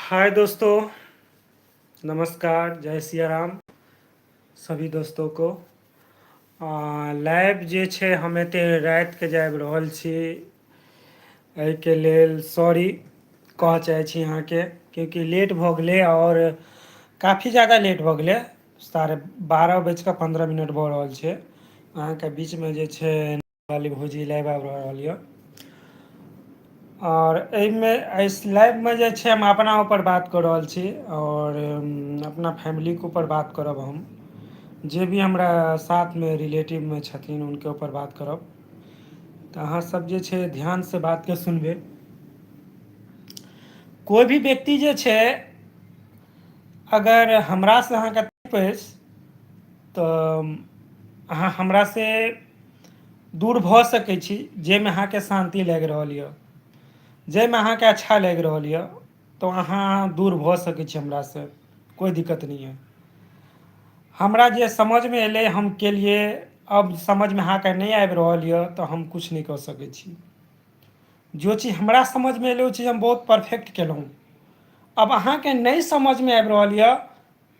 हाय दोस्तों, नमस्कार, जय सिया राम सभी दोस्तों को। लाइव जे छै हम एते रातिके जाबि रहल छी, एहिके लेल सॉरी कहऽ चाहै छी अहाँके, क्योंकि लेट भऽ गेलै और काफ़ी ज़्यादा लेट भऽ गेलै। 12:15 भऽ रहल छै। अहाँके बीचमे जे छै वाली भौजी लाइव आबि रहल यऽ, और एहिमे इस लाइवमे जे छै हम अपना ऊपर बात कऽ रहल छी और अपना फैमिलीके ऊपर बात करब। हम जे भी हमरा साथमे रिलेटिवमे छथिन उनके ऊपर बात करब, तऽ अहाँ सब जे छै ध्यानसँ बातके सुनबै। कोई भी व्यक्ति जे छै अगर हमरासँ अहाँके तकलीफ अछि तऽ अहाँ हमरासँ दूर भऽ सकै छी, जाहिमे अहाँके शान्ति लागि रहल यऽ, जाहिमे अहाँके अच्छा लागि रहल यऽ, तो अहाँ दूर भऽ सकै छी हमरासँ, कोई दिक्कत नहीं है। हमरा जे समझमे एलै हम केलिए, अब समझमे अहाँके नहीं आबि रहल यऽ तऽ हम कुछ नहीं कऽ सकै छी। जो चीज़ हमरा समझमे एलै ओ चीज़ हम बहुत परफेक्ट केलहुँ। अब अहाँके नहीं समझमे आबि रहल यऽ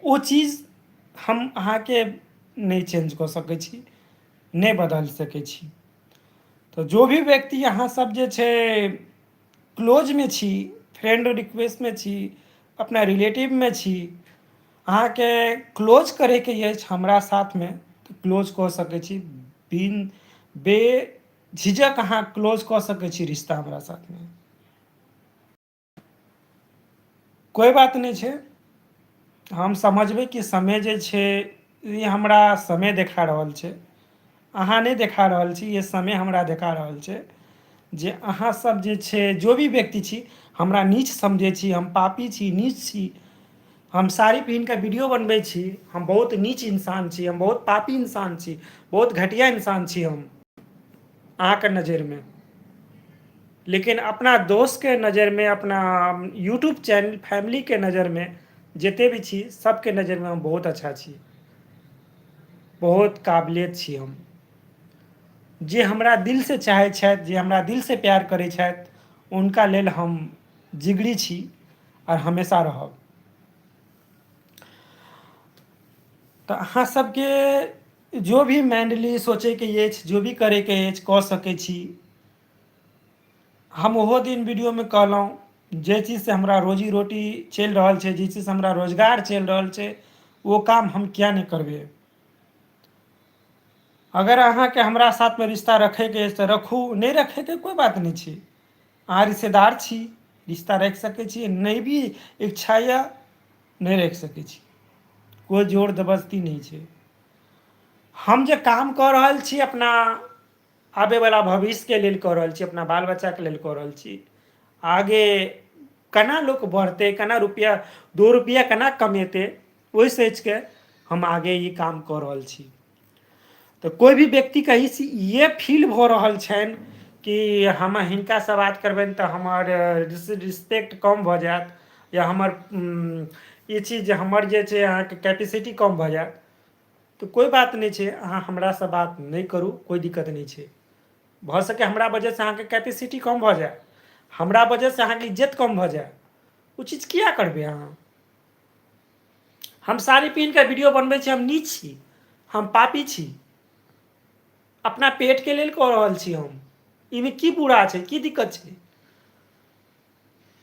ओ चीज़ हम अहाँके नहीं चेंज कऽ सकै छी, नहीं बदलि सकै छी। तो जो भी व्यक्ति अहाँ सब जे छै क्लोजमे छी, फ्रेंड रिक्वेस्टमे छी, अपना रिलेटिवमे छी, अहाँके क्लोज करैके अछि हमरा साथमे तऽ क्लोज कऽ सकै छी। बिन बेझिझक अहाँ क्लोज कऽ सकै छी रिश्ता हमरा साथमे, कोई बात नहीं छै। हम समझबै कि समय जे छै ई हमरा समय देखा रहल छै, अहाँ नहीं देखा रहल छी, ये समय हमरा देखा रहल छै जे अहाँ सब जे छै जो भी व्यक्ति छी हमरा नीच समझै छी, हम पापी छी, नीच छी, हम साड़ी पहिन कऽ वीडियो बनबै छी, हम बहुत नीच इंसान छी, हम बहुत पापी इंसान छी, बहुत घटिया इंसान छी हम अहाँके नज़रमे। लेकिन अपना दोस्तके नज़रमे, अपना यूट्यूब चैनल फैमिलीके नज़रमे जते भी छी सबके नज़रमे हम बहुत अच्छा छी, बहुत काबिलियत छी हम। जे हमरा दिलसँ चाहै छथि, जे हमरा दिलसँ प्यार करै छथि, हुनका लेल हम जिगरी छी और हमेशा रहब। तऽ अहाँ सबके जो भी माइंडली सोचैके अछि, जो भी करैके अछि कऽ सकै छी। हम ओहो दिन वीडियोमे कहलहुँ जे चीज़सँ हमरा रोजी रोटी चलि रहल छै, जे चीज़सँ हमरा रोजगार चलि रहल छै, वो काम हम किया नहीं करबै। अगर अहाँके हमरा साथमे रिश्ता रखैके अछि तऽ रखू, नहीं रखैके कोई बात नहीं छै। अहाँ रिश्तेदार छी, रिश्ता राखि सकै छी, नहीं भी इच्छा यऽ नहीं राखि सकै छी, कोई जोर जबरदस्ती नहीं छै। हम जे काम कऽ रहल छी अपना आबैवला भविष्यके लेल कऽ रहल छी, अपना बाल बच्चाके लेल कऽ रहल छी। आगे केना लोक बढ़तै, केना रुपैआ 2 रुपैआ केना कमेतै, ओहि सोचिके हम आगे ई काम कऽ रहल छी। तऽ कोई भी व्यक्तिके ये फील भऽ रहल छनि कि हम हिनकासँ बात करबनि तऽ हमर रिस्पेक्ट कम भऽ जायत, या हमर ई चीज हमर जे छै अहाँके कैपेसिटी कम भऽ जायत, तऽ कोई बात नहीं छै। अहाँ हमरासँ बात नहीं करू, कोई दिक्कत नहीं छै। भऽ सकै हमरा वजहसँ अहाँके कैपेसिटी कम भऽ जाय, हमरा वजहसँ अहाँके इज्जत कम भऽ जाय, ओ चीज किया करबै अहाँ। हम साड़ी पहिन कऽ वीडियो बनबै छी, हम नीच छी, हम पापी छी, अपना पेटके लेल कऽ रहल छी हम। एहिमे की बुरा छै, की दिक्कत छै।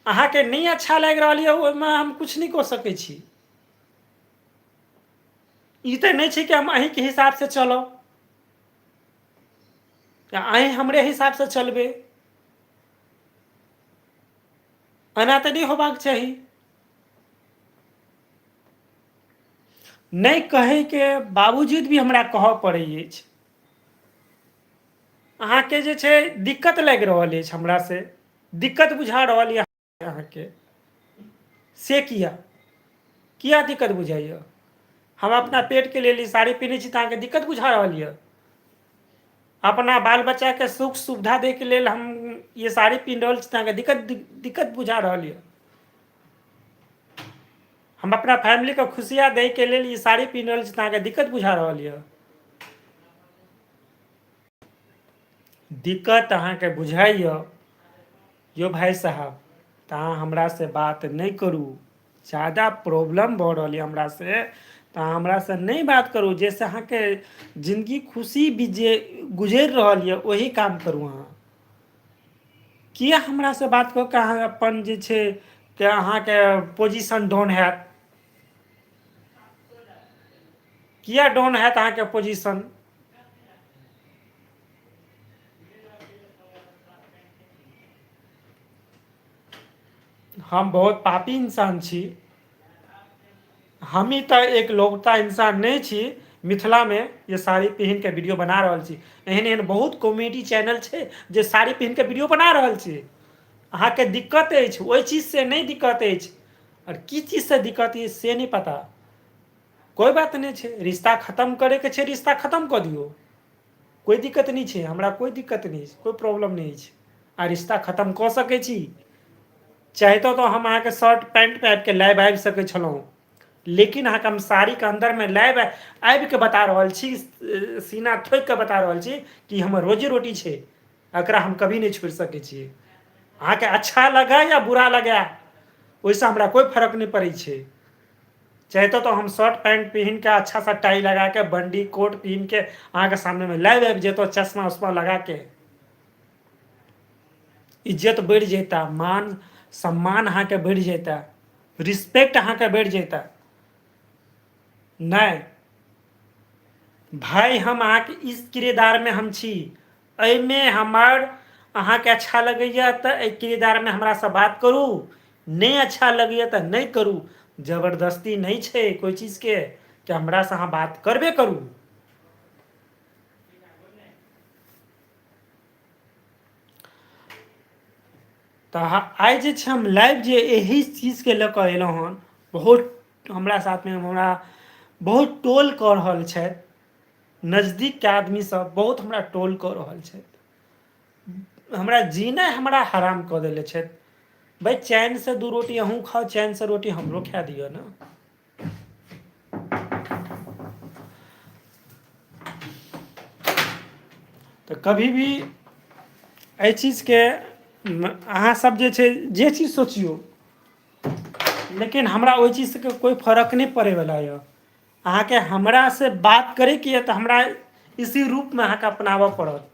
अहाँके नहीं अच्छा लागि रहल यऽ ओहिमे हम कुछ नहीं कऽ सकै छी। ई तऽ नहीं छै कि हम अहींके हिसाबसँ चलब या अहीं हमरे हिसाबसँ चलबै, एना तऽ नहीं होबाक चाही। नहीं कहैके बावजूद भी हमरा कहऽ पड़ै अछि। अहाँके जे छै दिक्कत लागि रहल अछि, हमरासँ दिक्कत बुझा रहल यऽ अहाँके, से किया दिक्कत बुझाइए। हम अपना पेटके लेल ई साड़ी पहिनै छी तऽ अहाँके दिक्कत बुझा रहल यऽ। अपना बाल बच्चाके सुख सुविधा दैके लेल हम ये साड़ी पिन्ह रहल छी तऽ अहाँके दिक्कत बुझा रहल यऽ। हम अपना फैमिलीके खुशियाँ दैके लेल ई साड़ी पिन्ह रहल छी तऽ अहाँके दिक्कत बुझा रहल यऽ। दिक्कत अहाँके बुझाइए यौ भाई साहब, तऽ अहाँ हमरा से बात नहीं करू। ज़्यादा प्रॉब्लम भऽ रहल यऽ हमरा से, तऽ अहाँ हमरा से नहीं बात करू। जैसे अहाँ के जिंदगी खुशी गुजरि रहल यऽ वही काम करू। अहाँ किया हमरा से बात कऽ के अहाँ अपन जे छै कि अहाँ के पोजीशन डाउन हैत? किया डाउन हैत अहाँ के पोजीशन? हम बहुत पापी इंसान छी। हम ही तो एक लौता इंसान नहीं छी मिथिला में ये साड़ी पहन के वीडियो बना रहल छी। एहन एहन बहुत कॉमेडी चैनल छै जे साड़ी पहन के वीडियो बना रहल छी। अहाँ के दिक्कत अछि, ओहि चीज से नहीं दिक्कत अछि, और की चीज से दिक्कत अछि से नहीं पता। कोई बात नहीं छै, रिश्ता खत्म करे के छै, रिश्ता खत्म कर दियो। कोई दिक्कत नहीं छै, हमरा कोई दिक्कत नहीं छै, कोई प्रॉब्लम नहीं छै। आ रिश्ता खत्म कऽ सकै छी। चाहतो तो हम अहाँ के शर्ट पैंट पहिर के लाइव आबि सकै छलहुँ, लेकिन अहाँ के हम साड़ी के अंदर में लाइव आबि के बता रहल छी, सीना ठोक के बता रहल छी कि हमर रोजी रोटी छै, एकरा हम कभी नहीं छोड़ि सकै छियै। अहाँ के अच्छा लगे या बुरा लगे ओहिसँ हमरा कोई फर्क नहीं पड़ै छै। चाहतो तो हम शर्ट पैंट पहन के अच्छा सा टाई लगा के बंडी कोट पहन के अहाँ के सामने में लाइव आबि जेतो, चश्मा उश्मा लगा के। इज्जत बढ़ जेता, मान सम्मान अहाँ के बढ़ जेता, रिस्पेक्ट अहाँ के बढ़ जेता। नहीं भाई, हम अहाँ के इस किरदार में हम छी, एहिमे हमर अहाँ के अच्छा लगैया तऽ एहि किरदार में हमरा से बात करू, नहीं अच्छा लगैया तऽ नहीं करू। जबरदस्ती नहीं छै कोई चीज के कि हमरा से अहाँ बात करबे करू। तऽ आइ जे छै हम लाइव जे यही चीज के लऽ कऽ अयलहुँ हन, बहुत हमरा साथ में हमरा बहुत टोल कऽ रहल छथि। नजदीक के आदमी सब बहुत हमरा टोल कऽ रहल छथि, हमरा जीना हमरा हराम कऽ देले छथि। भाई चैन से दू रोटी अहूँ खाओ, चैन से रोटी हमरो खा दियो ना। तो कभी भी एहि चीज के अहाँ सब जे छै जे चीज सोचियो, लेकिन हमरा ओहि चीज से कोई फर्क नहीं पड़े वाला है। अहाँ के हमरा से बात करे के तो हमरा इसी रूप में अहाँ के अपनावा पड़त।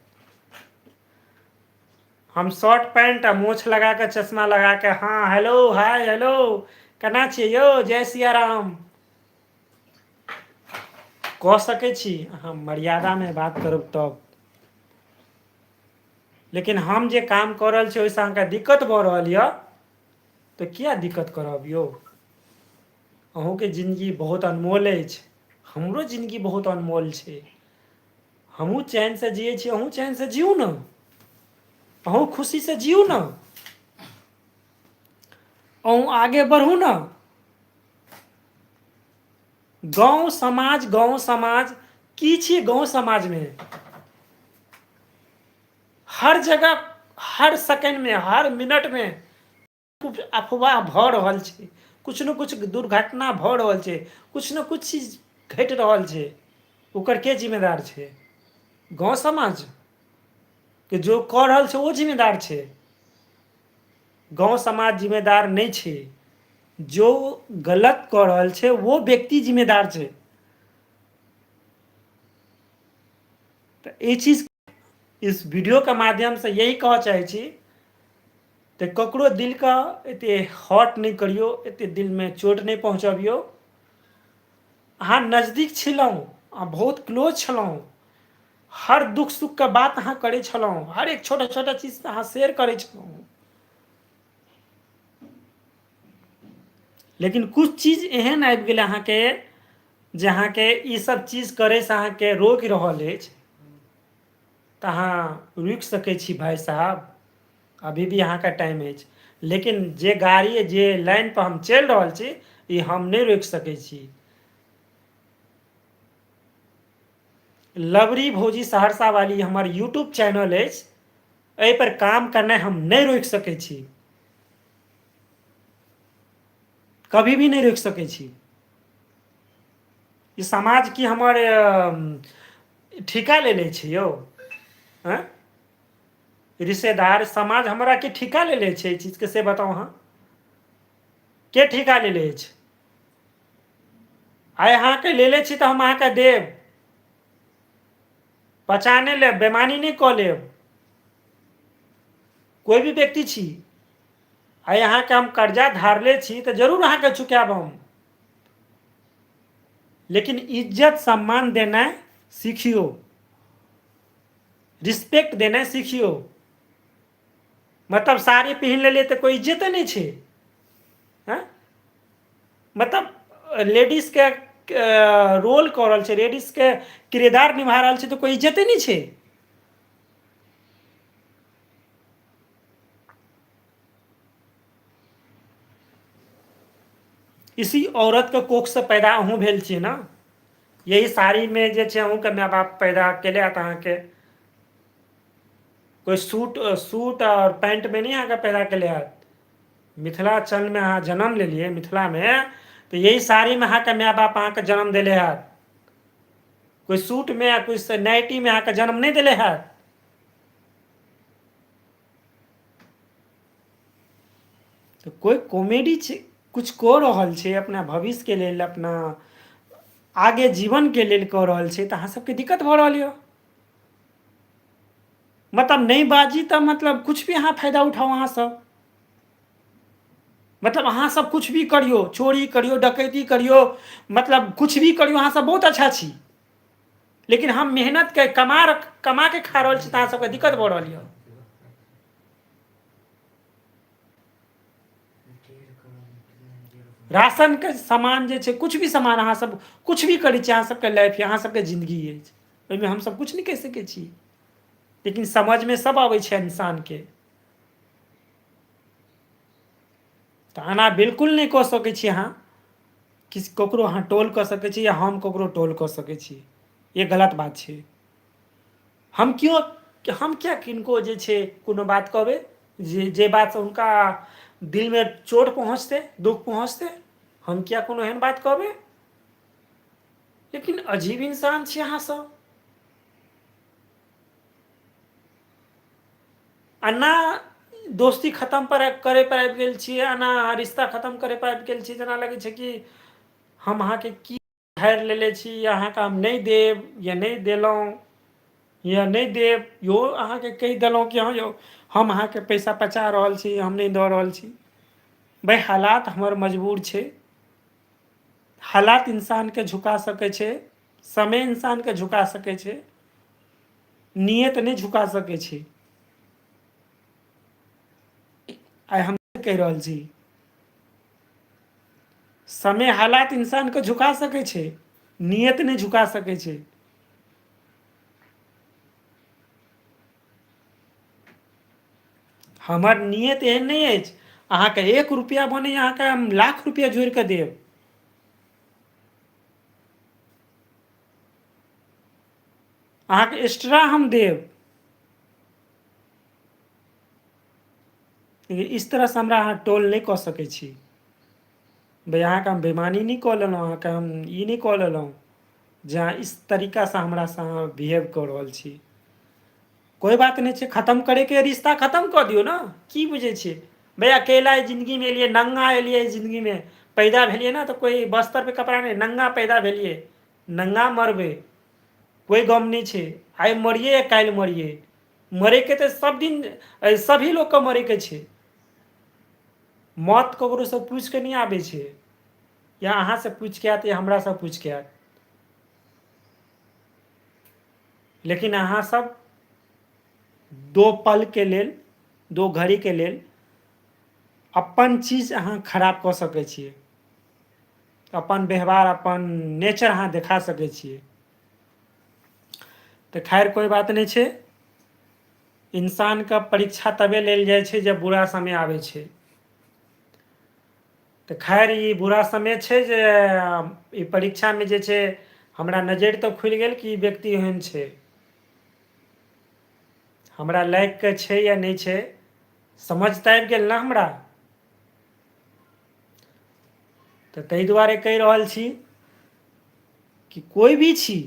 हम शर्ट पैंट आ मोछ लगा के चश्मा लगा के हाँ हेलो हाय हेलो केना छियै यौ, जय सिया राम कह सकै छी। अहाँ मर्यादा में बात करब तब। लेकिन हम जे काम कऽ रहल छी ओहिसँ अहाँके दिक्कत भऽ रहल यऽ तऽ किया दिक्कत करब यौ? अहूँ के जिंदगी बहुत अनमोल अछि, हमरो जिंदगी बहुत अनमोल छै। हमहूँ चैन से जियै छी, अहूँ चैन से जियू ने, अहूँ खुशी से जियू ने, अहूँ आगे बढ़ू ना। गांव समाज की छियै? गांव समाज में हर जगह हर सेकंड में हर मिनट में कुछ अफवाह भऽ रहल छै, कुछ न कुछ दुर्घटना भऽ रहल छै, कुछ न कुछ चीज घटि रहल छै। ओकर के जिम्मेदार छै? गांव समाज के जो कऽ रहल छै वो जिम्मेदार छै। गांव समाज जिम्मेदार नहीं छै, जो गलत कऽ रहल छै वो व्यक्ति जिम्मेदार छै। तो ये चीज इस वीडियो के माध्यम से यही कह चाहे छी, तो ककरो दिल का एते हर्ट नहीं करियो, एते दिल में चोट नहीं पहुँचबियो। अहाँ नजदीक छलहुँ, अहाँ बहुत क्लोज छलहुँ, हर दुख सुख के बात अहाँ करे छलहुँ, हर एक छोटा छोटा चीज अहाँ शेयर करे छलहुँ। लेकिन कुछ चीज एहन आबि गेल अहाँ के जे अहाँ के ई सब चीज करे से अहाँ के रोकि रहल अछि। तऽ अहाँ रुकि सकै छी भाई साहब, अभी भी अहाँ का टाइम अछि। लेकिन जे गाड़ी जे लाइन पर हम चलि रहल छी ई हम नहीं रोकि सकै छी। लवरी भौजी सहरसा वाली हमर यूट्यूब चैनल अछि, एहि पर काम करनाइ हम नहीं रोकि सकै छी, कभी भी नहीं रोकि सकै छी। ई समाज की हमर ठिका लेले छै यौ? रिश्तेदार समाज हमरा के ठिका लेले छै, ई चीज के से बताओ। हाँ के ठिका लेले अछि? आइ अहाँके लेले छी तऽ हम अहाँके देब, पचा नहि लेब, बेमानी नहीं कऽ लेब। कोई भी व्यक्ति छी, आइ अहाँके हम कर्जा धारले छी तऽ जरूर अहाँके चुकाएब हम, लेकिन इज्जत सम्मान देनाइ सीखियो, रिस्पेक्ट देनाइ सीखियो। मतलब साड़ी पहिन लेलिए तऽ कोई इज्जत नहीं छै। हाँ? मतलब लेडीज के रोल कऽ रहल छै, लेडीज के किरदार निभा रहल छै, तो कोई इज्जते नहीं छै। इसी औरत के कोख से पैदा अहूँ भेल छियै ना। यही साड़ी में जे छै अहूँ के माय बाप पैदा केले हत अहाँके। कोई सूट और पैंट में नहीं अहाँके पैदा केले हत। मिथिलांचल में अहाँ जन्म लेलिए, मिथिला में, तो यही साड़ी में अहाँके माय बाप अहाँके जन्म देले हत। कोई सूट में, कोई नाइटी में अहाँके जन्म नहीं देले हत। तो कोई कॉमेडी कुछ कऽ रहल छै अपना भविष्य के लेल, अपना आगे जीवन के लेल कऽ रहल छै, तऽ अहाँ सबके दिक्कत भऽ रहल यऽ। मतलब नहीं बाजी तऽ मतलब कुछ भी अहाँ फायदा उठाओ अहाँ सब। मतलब अहाँ सब कुछ भी करियो, चोरी करियो, डकैती करियो, मतलब कुछ भी करियो, अहाँ सब बहुत अच्छा छी। लेकिन हम मेहनत के कमा के खा रहल छी, तऽ अहाँ सबके दिक्कत भऽ रहल यऽ। राशन के सामान जे छै, कुछ भी सामान अहाँ सब कुछ भी करै छी, अहाँ सबके लाइफ, अहाँ सबके जिंदगी अछि, ओहिमे हम सब कुछ नहीं कहि सकै छी। लेकिन समझ में सब आबै छै इंसान के। तऽ एना बिल्कुल नहीं कऽ सकै छी अहाँ, ककरो अहाँ टोल कऽ सकै छी, या हम ककरो टोल कऽ सकै छी, ये गलत बात छै। हम क्या किनको जे छै कोनो बात कहबै, जे बात से हुनका दिल में चोट पहुँचतै, दुख पहुँचतै, हम क्या कोनो एहन बात कहबै। लेकिन अजीब इंसान छी अहाँ सब। अन्ना दोस्ती खत्म करे पर आबि गेल छियै, एना रिश्ता खत्म करे पर आबि गेल छियै, जेना लगै छै कि हम अहाँके की धारि लेले छी, अहाँके हम नहीं देब, या नहीं देलहुँ, या नहीं देब, यो अहाँके कहि देलहुँ कि हाँ यौ हम अहाँके पैसा पचा रहल छी, हम नहीं दऽ रहल छी। भाई हालात हमर मजबूर छै। हालात इंसान के झुका सकै छै, समय इंसान के झुका सकै छै, नियत नहीं झुका सकै छै। आइ हम कहि रहल छी, समय हालात इंसान के झुका सकै छै, नियत नहीं झुका सकै छै। हमर नियत एहन नहीं अछि, अहाँके 1 रुपया बनै, अहाँके हम लाख रुपया जोड़ि कऽ देब। अहाँके एक्स्ट्रा हम देब। इस तरह से हमरा अहाँ टोल नहीं कऽ सकै छी। भाई अहाँके हम बेईमानी नहीं कऽ लेलहुँ, अहाँके हम ई नहीं कऽ लेलहुँ, जे अहाँ इस तरीका से हमरा से अहाँ बिहेव कऽ रहल छी। कोई बात नहीं छै, खत्म करे के रिश्ता खत्म कऽ दियौ ना, की बुझै छियै। भाई अकेला जिंदगी में एलिए, नंगा एलिए जिंदगी में, पैदा भेलिए ना, तो कोई बस्तर पे कपड़ा नहीं, नंगा पैदा भेलिए, नंगा मरबै, कोई गम नहीं छै। आइ मरिए या काल्हि मरिए, मरे के तऽ सब दिन, सभी लोग के मरे के छै। मौत ककरो से पूछि के नहीं आबै छै, या अहाँ से पूछि के आयत, या हमरा से पूछि के आयत। लेकिन अहाँ सब 2 पल के लेल, 2 घड़ी के लेल अपन चीज अहाँ खराब कऽ सकै छियै, अपन व्यवहार, अपन नेचर अहाँ देखा सकै छियै। तऽ खैर कोई बात नहीं छै। इंसान के परीक्षा तबे लेल जाइ छै जब बुरा समय आबै छै। तऽ खैर ई बुरा समय छै, जे ई परीक्षा में जे छै हमरा नजरि तऽ खुलि गेल कि ई व्यक्ति एहन छै, हमरा लायक के छै या नहीं छै, समझ तऽ आबि गेल ना हमरा। तऽ ताहि दुआरे कहि रहल छी कि कोई भी छी,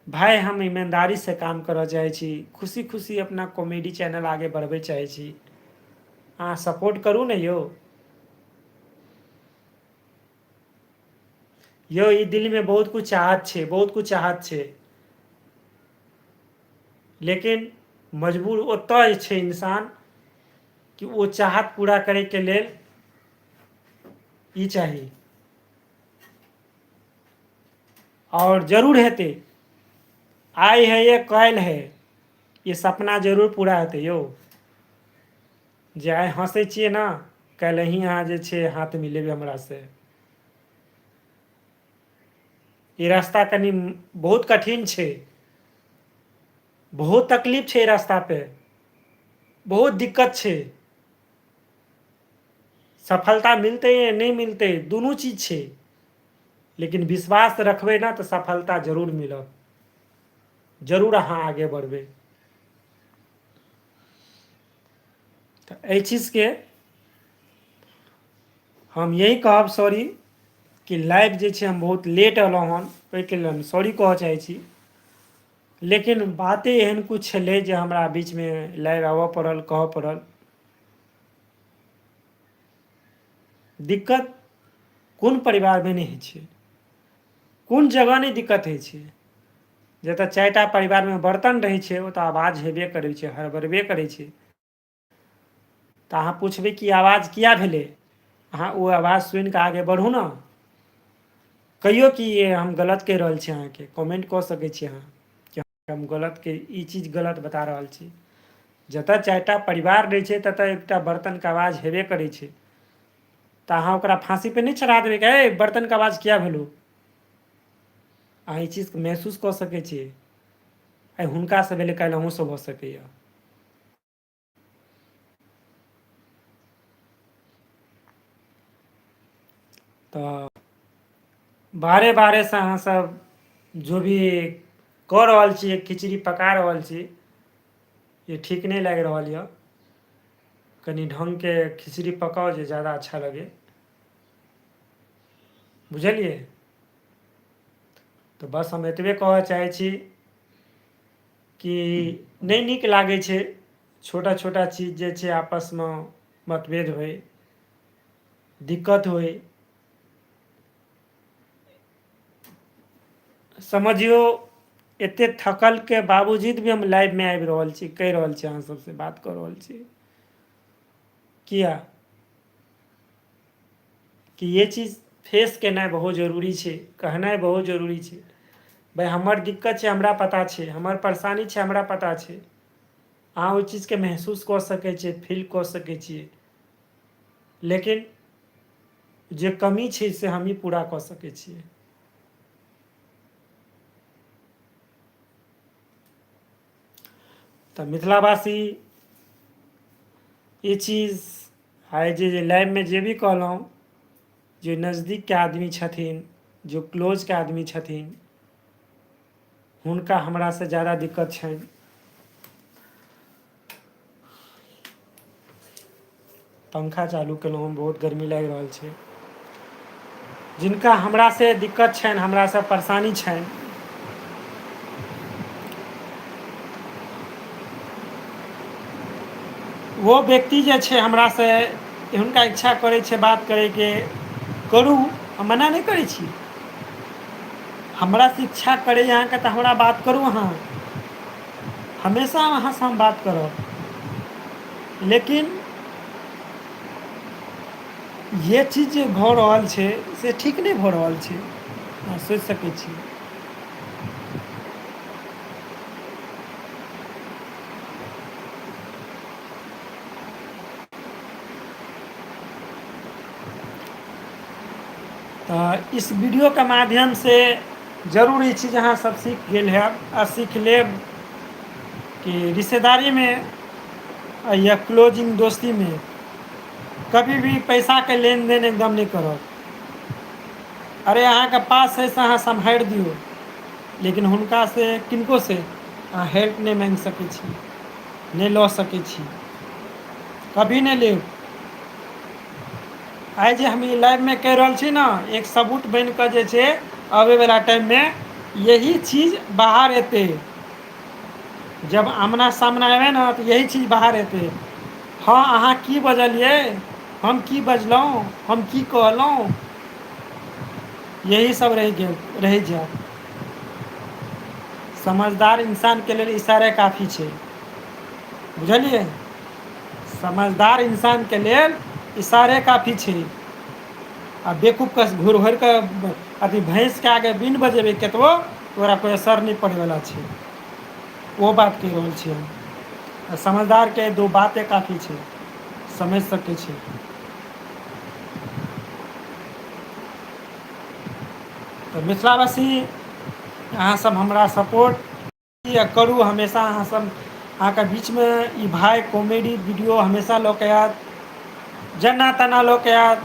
भाई हम ईमानदारी से काम करऽ चाहै छी, खुशी खुशी अपना कॉमेडी चैनल आगे बढ़बै चाहै छी, अहाँ सपोर्ट करू ने यौ। यो ई दिल में बहुत कुछ चाहत छे, बहुत कुछ चाहत छे, लेकिन मजबूर ओतय छे इंसान कि वो चाहत पूरा करे के लेल ई चाही, और जरूर हेतै। आइ है ये काल्हि है, ये सपना जरूर पूरा हेतै यौ। जे आइ हँसै छियै ने, काल्हि अहाँ जे छै हाथ मिलेबै हमरासँ। ये रास्ता कनि बहुत कठिन छै, बहुत तकलीफ छै रास्ता पे, बहुत दिक्कत छै। सफलता मिलतै या नहीं मिलतै, दुनू चीज छै, लेकिन विश्वास रखबै ना तो सफलता जरूर मिलत, जरूर अहाँ आगे बढ़बै। तो एहि चीजके हम यही कहब सॉरी कि लाइव जे छै हम बहुत लेट अयलहुँ हन, ओहिके लेल हम सॉरी कहऽ चाहै छी। लेकिन बाते एहन कुछ छलै जे हमरा बीचमे लाइव आबऽ पड़ल, कहऽ पड़ल। दिक्कत कोन परिवारमे नहि होइ छै, कोन जगह नहि दिक्कत होइ छै। जतऽ 4टा परिवारमे बर्तन रहै छै, ओतऽ आवाज हेबे करै छै, हड़बड़बे करै छै। तऽ अहाँ पुछबै कि आवाज किया भेलै, अहाँ ओ आवाज सुनि कऽ आगे बढ़ू ने। कहियो कि हम गलत कहि रहल छी, अहाँके कमेंट कऽ सकै छी अहाँ कि हम गलत ई चीज गलत बता रहल छी। जतऽ 4टा परिवार रहै छै, ततऽ एकटा बर्तनके आवाज हेबे करै छै। तऽ अहाँ ओकरा फाँसीपर नहि चढ़ा देबै कि हे बर्तनके आवाज किया भेलौ। अहाँ ई चीजके महसूस कऽ सकै छियै, आइ हुनकासँ भेलै, काल्हि अहूँसँ भऽ सकैए। तऽ बारे बारेसँ अहाँसभ जो भी कऽ रहल छी, खिचड़ी पका रहल छी, ये ठीक नहीं लागि रहल यऽ। कनि ढङ्गके खिचड़ी पकाउ जे ज़्यादा अच्छा लगे, बुझलिए। तऽ बस हम एतबे कहऽ चाहै छी कि नहि नीक लागै छै छोटा छोटा चीज जे छै आपसमे मतभेद होइ, दिक्कत होइ। समझियौ एतेक थकलके बावजूद भी हम लाइवमे आबि रहल छी, कहि रहल छी, अहाँ सबसँ बात कऽ रहल छी। किया कि ये चीज़ फेस केनाइ बहुत जरूरी छै, कहनाइ बहुत जरूरी छै। भाइ हमर दिक्कत छै, हमरा पता छै, हमर परेशानी छै, हमरा पता छै। अहाँ ओहि चीजके महसूस कऽ सकै छियै, फील कऽ सकै छियै, लेकिन जे कमी छै से हमही पूरा कऽ सकै छियै। तऽ मिथिलावासी ई चीज आइ जे लाइवमे जे भी कहलहुँ, जे नजदीकके आदमी छथिन, जो क्लोजके आदमी छथिन, हुनका हमरासँ ज़्यादा दिक्कत छनि। पंखा चालू केलहुँ हँ, बहुत गर्मी लागि रहल छै। जिनका हमरासँ दिक्कत छनि, हमरासँ परेशानी छनि, वो व्यक्ति जे छै हमरासँ, हुनका इच्छा करै छै बात करैके, करू, हम मना नहि करै छी। हमरासँ इच्छा करैए अहाँके तऽ हमरा बात करू, अहाँ हमेशा अहाँसँ हम बात करब। लेकिन ये चीज जे भऽ रहल छै से ठीक नहि भऽ रहल छै, अहाँ सोचि सकै छी। तऽ इस वीडियो के माध्यम से जरूर ई चीज अहाँ सब सीख गेल हैब आ सीख लेब कि रिश्तेदारीमे या क्लोजिंग दोस्तीमे कभी भी पैसाके लेन देन एकदम नहीं करब। अरे अहाँके पास है से अहाँ सम्हारि दियौ, लेकिन हुनकासँ किनकोसँ अहाँ हेल्प नहि माँगि सकै छी, नहि लऽ सकै छी, कभी नहि लेब। आइ जे हम ई लाइवमे कहि रहल छी ने, एक सबूत बनि कऽ जे छै आबैवला टाइममे यही चीज बाहर एतै। जब आमना सामना एबै ने तऽ यही चीज बाहर एतै। हँ अहाँ की बजलियै, हम की बजलहुँ, हम की कहलहुँ, यही सब रह जाए। समझदार इंसान के लिए इशारे काफ़ी छै, बुझलिए। समझदार इंसान के लेल इशारे काफ़ी छै। आ बेवकूफ के घूर घूर के अथी भैंस के आगे बीन बजेबे केतबो तोरा कोई असर नहीं पड़े वाला छै। वो बात कह रहल छी हम। समझदार के दो बातें काफ़ी छै, समझ सकै छै। तो मिथिलावासी अहाँ सब हमरा सपोर्ट करू हमेशा। अहाँ सब अहाँके बीचमे ई भाई कॉमेडी वीडियो हमेशा लऽ के आयत, जना तना लऽ के आयत,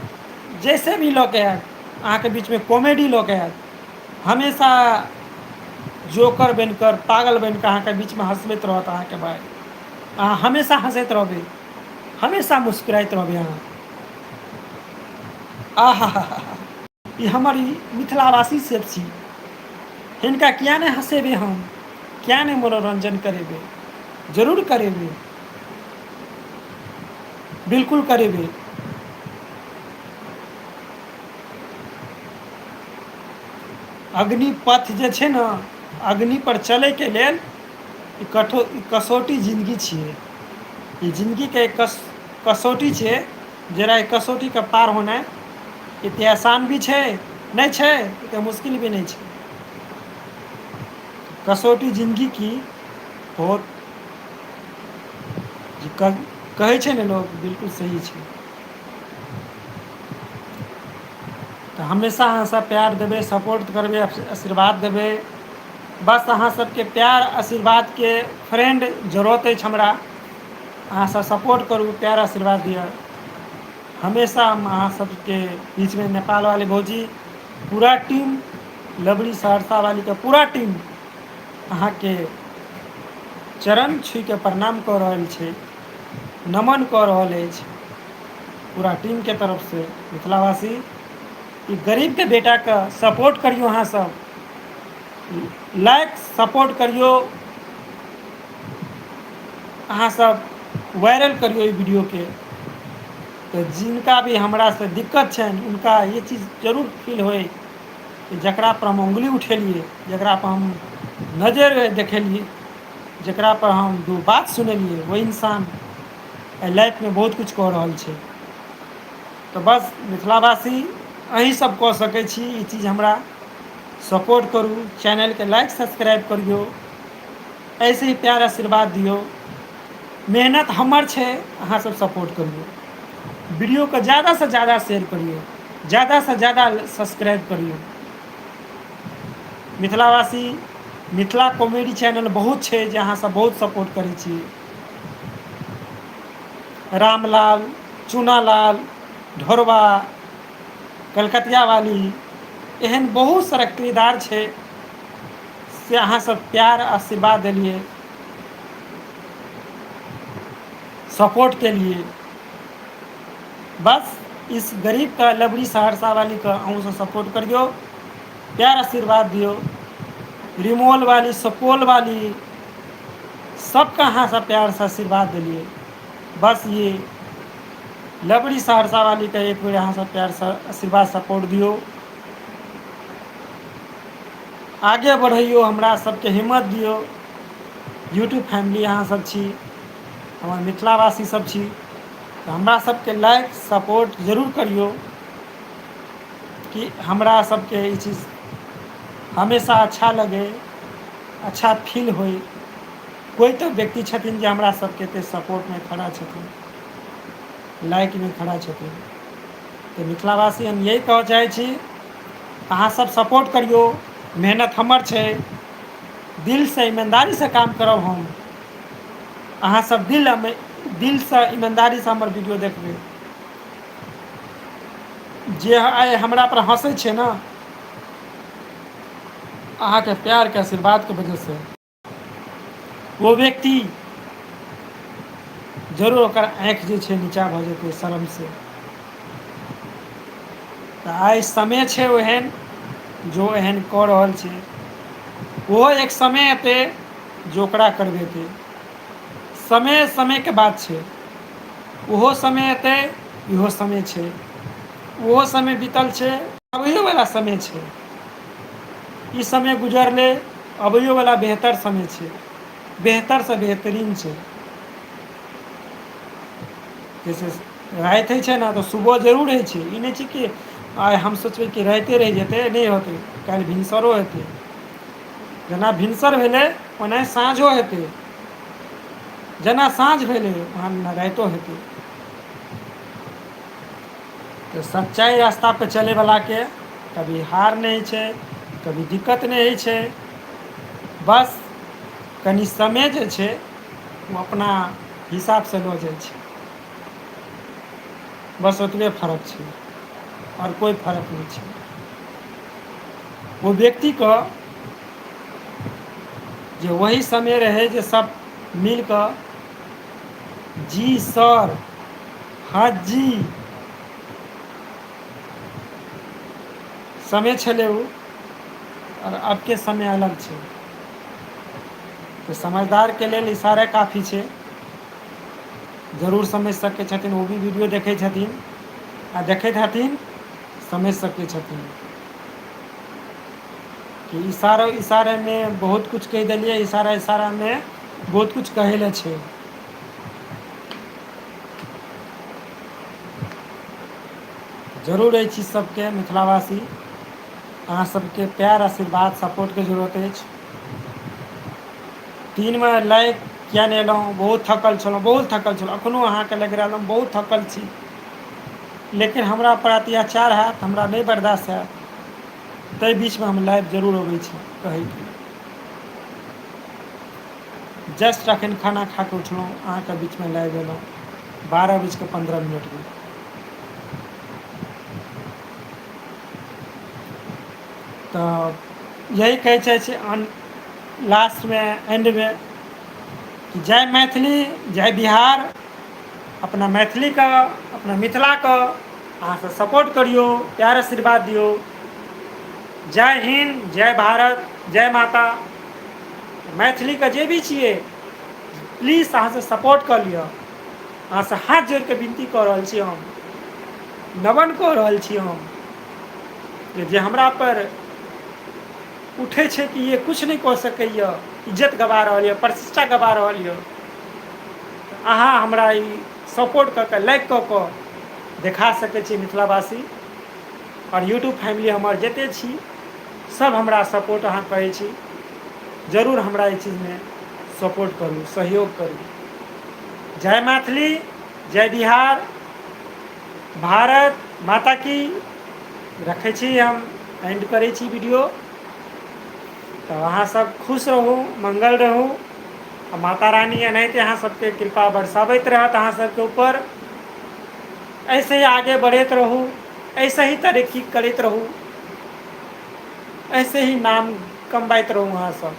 जैसे भी लऽ के आयत अहाँके बीचमे कॉमेडी लऽ के आयत। हमेशा जोकर बनकर पागल बनकर अहाँके बीचमे हँसबैत रहत। अहाँके भाई अहाँ हमेशा हँसैत रहबै, हमेशा मुस्कुराइत रहबै अहाँ। आहा ई हमर ई मिथिलावासी सब छी, हिनका किया नहीं हँसेबै हम, क्या नहीं मनोरंजन करेबै। जरूर करेबै, बिल्कुल करेबै। अग्निपथ जे छै ने, अग्नि पर चलै के लेल ई कसौटी जिंदगी छियै। ई जिंदगी के कसौटी छै, जरा ई कसौटी के पार होनाइ एते आसान भी छै नहीं छै, एते मुश्किल भी नहीं छै। कसौटी जिंदगी की बहुत कहै छै ने लोग, बिल्कुल सही छै। तो हमेशा अहाँ सब प्यार देबै, सपोर्ट करबै, आशीर्वाद देबै। बस अहाँ सबके प्यार आशीर्वाद के फ्रेंड जरूरत अछि हमरा। अहाँ सब सपोर्ट करू, प्यार आशीर्वाद दिअ। हमेशा हम अहाँ सबके बीचमे नेपाल वाली भौजी पूरा टीम, लवली सहरसा वाली के पूरा टीम अहाँके चरण छू के प्रणाम कऽ रहल छै, नमन कऽ रहल अछि पूरा टीम के तरफ से। मिथिलावासी ई गरीब के बेटा के सपोर्ट करियो, अहाँ सब लाइक सपोर्ट करियो, अहाँ सब वायरल करियो ई वीडियो के। तो जिनका भी हमरा से दिक्कत छै उनका ये चीज़ जरूर फील होए कि जकरा पर हम उंगली उठेलिए, जकरा पर हम नजर देखेलिए, जकरा पर हम दो बात सुनेलिए, वो इंसान लाइफ में बहुत कुछ कऽ रहल छै। तो बस मिथिलावासी अहीं सब कऽ सकै छी ई चीज़ हमरा सपोर्ट करू, चैनल के लाइक सब्सक्राइब करियो, ऐसे ही प्यार आशीर्वाद दियो। मेहनत हमर छै, अहाँ सब सपोर्ट करियो। वीडियो को ज़्यादा से ज़्यादा शेयर करियो, ज़्यादा से ज़्यादा सब्सक्राइब करियो। मिथिलावासी मिथिला कॉमेडी चैनल बहुत छै जे अहाँ सब बहुत सपोर्ट करै छी। रामलाल, चूनालाल, ढोरवा, कलकतिया वाली, एहन बहुत सारा किरदार छै से अहाँ सब प्यार आशीर्वाद देलिए, सपोर्ट के लिए। बस इस गरीब का लवली सहरसा वाली का अहूँ से सपोर्ट करियो, प्यार आशीर्वाद दियो। रिमोल वाली, सुपौल वाली, सबका अहाँ सब प्यार से आशीर्वाद दिलिए। बस ये लवली सहरसा वाली का एक बेर अहाँ सब प्यार से आशीर्वाद सपोर्ट दियो, आगे बढ़ियो, हमरा सबके हिम्मत दियो। यूट्यूब फैमिली अहाँ सब छी, हमर मिथिलावासी सब छी, तो हमरा सबके लाइक सपोर्ट जरूर करियो कि हमरा सबके ई चीज़ हमेशा अच्छा लगे, अच्छा फील होए। कोई तो व्यक्ति छथिन जे हमरा सबके ते सपोर्ट में खड़ा छथिन, लाइक में खड़ा छथिन। तो मिथिलावासी हम यही कहऽ चाहै छी, अहाँ सब सपोर्ट करियो। मेहनत हमर छै, दिल से ईमानदारी से काम करब हम। अहाँ सब दिल से ईमानदारी से हमर वीडियो देखबै। जे आइ हमरा पर हंसै छै ना, अहाँके प्यार के आशीर्वाद के वजह से वो व्यक्ति जरूर ओकर आँखि जे छै नीचा भऽ जेतै शर्म से। तऽ आइ समय छै ओहन जो एहन कऽ रहल छै, ओहो एक समय एतै जो ओकरा करबेतै। समय समय के बात छै, ओहो समय एतै, इहो समय छै। ओहो समय बीतल छै, आबैयोवला समय छै, ई समय गुजरले, अबैयोवला बेहतर समय छै, बेहतरसँ बेहतरीन छै। जैसे राति होइ छै ने तऽ सुबह जरूर होइ छै, ई नहि छै कि आइ हम सोचबै कि राइते रहि जेतै, नहि होतै, काल्हि भिनसरो हेतै। जेना भिनसर भेलै ओनाहि साँझो हेतै, जेना साँझ भेलै ओहन राइतो हेतै। तऽ सच्चाइ रास्तापर चलैवलाके कभी हार नहि होइ छै, कभी दिक्कत नहि होइ छै, बस कनि समय जे छै ओ अपना हिसाबसँ लऽ जाइ छै, बस ओतबे फर्क छै, आओर कोइ फर्क नहि छै। ओ व्यक्तिके जे वही समय रहै जे सब मिल कऽ जी सर, हाँ जी समय छलै उ, आओर आबके समय अलग छै। तऽ समझदारके लेल इशारे काफी छै। जरूर समझि सकै छथिन, ओ भी वीडियो देखै छथिन आ देखैत हेथिन, समझि सकै छथिन कि इशारो इशारेमे बहुत किछु कहि देलियै, इशारा इशारामे बहुत किछु कहै लए छै। जरूर एहि चीज सबके मिथिलावासी अहाँ सबके प्यार, आशीर्वाद, सपोर्टके जरूरत अछि। दिनमे लाइक किएक नहि एलहुँ, बहुत थकल छलहुँ, बहुत थकल छलहुँ, एखनहु अहाँके लागि रहल हम बहुत थकल छी, लेकिन हमरा पर अत्याचार हैत, हमरा नहि बर्दाश्त हैत, ताहि बीचमे हम लाइव जरूर अबै छी कहैके। जस्ट एखन खाना खा कऽ उठलहुँ, अहाँके बीचमे लाइव एलहुँ 12:15 तऽ यही कहै छै लास्टमे, एंडमे, कि जय मैथिली, जय बिहार। अपना मैथिलीके, अपना मिथिलाके अहाँसब सपोर्ट करिऔ, प्यार आशीर्वाद दिऔ। जय हिन्द, जय भारत, जय माता। मैथिलीके जे भी छियै प्लीज अहाँसँ सपोर्ट कऽ लिअ, अहाँसँ हाथ जोड़ि कऽ विनती कऽ रहल छी हम, नमन कऽ रहल छी हम, जे हमरापर उठै छै कि ये किछु नहि कऽ सकैए, इज्जत गवा रहल यए, प्रतिष्ठा गवा रहल यए, अहाँ हमरा ई सपोर्ट कऽ कऽ, लाइक कऽ कऽ देखा सकै छी मिथिलावासी। आओर यूट्यूब फैमिली हमर जतेक छी सब हमरा सपोर्ट अहाँ करै छी, जरूर हमरा एहि चीजमे सपोर्ट करू, सहयोग करू। जय मैथिली, जय बिहार, भारत माता की। रखै छी हम, एंड करै छी वीडियो। तऽ अहाँसब खुश रहू, मङ्गल रहू, आ माता रानी एनाहिते अहाँ सबके कृपा बरसाबैत रहत अहाँ सबके ऊपर। ऐसे ही आगे बढ़ैत रहू, ऐसे ही तरक्की करैत रहू, ऐसे ही नाम कमबैत रहू अहाँसब।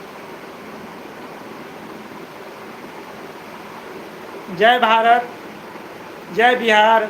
जय भारत, जय बिहार।